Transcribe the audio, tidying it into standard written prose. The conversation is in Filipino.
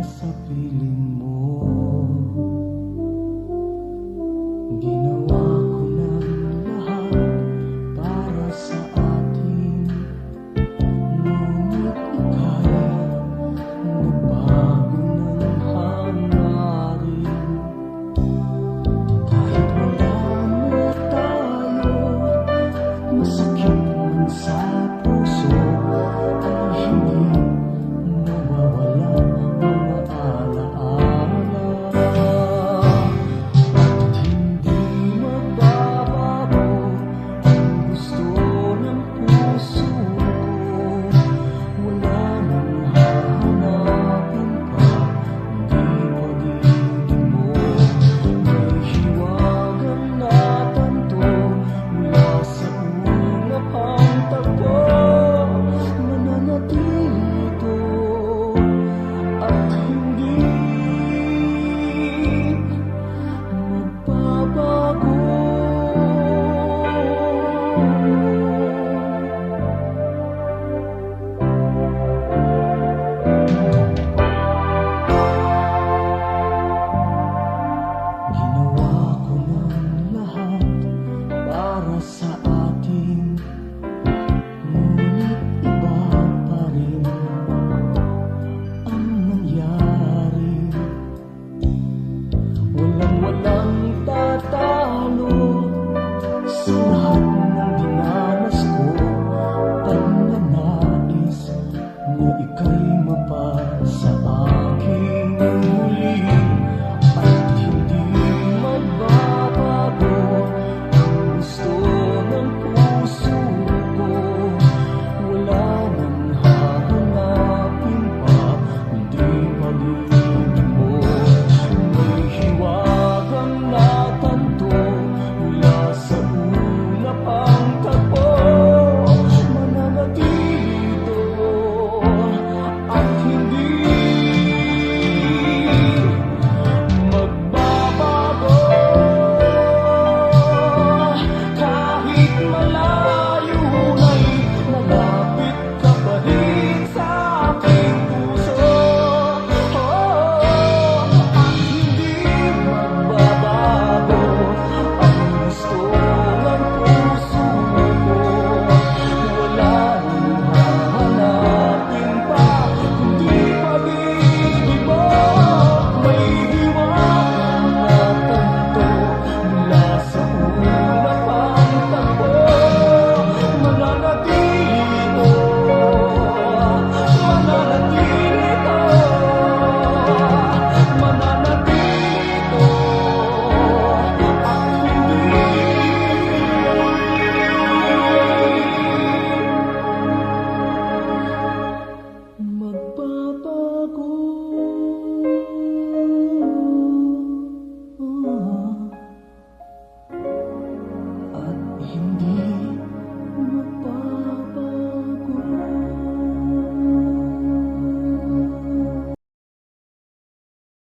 sa piling mo. Ginawa ko ng lahat para sa atin, ngunit ika'y nagbago ng hangarin. Kahit wala na tayo, masakit man sa puso, ay hindi nawawala mga alaala. At hindi magbabago ang gusto ng puso mo. Wala nang hahanapin pa, hindi pag-ibig mo. May hiwagang natanto mula sa ulap ang tagpo. Mananatili ito at hindi magbabago. Ginawa ko ng lahat para sa atin, ngunit iba pa rin ang nangyari. Walang tatalo sa lahat ng dinanas ko. Pananais na ika'y mapasa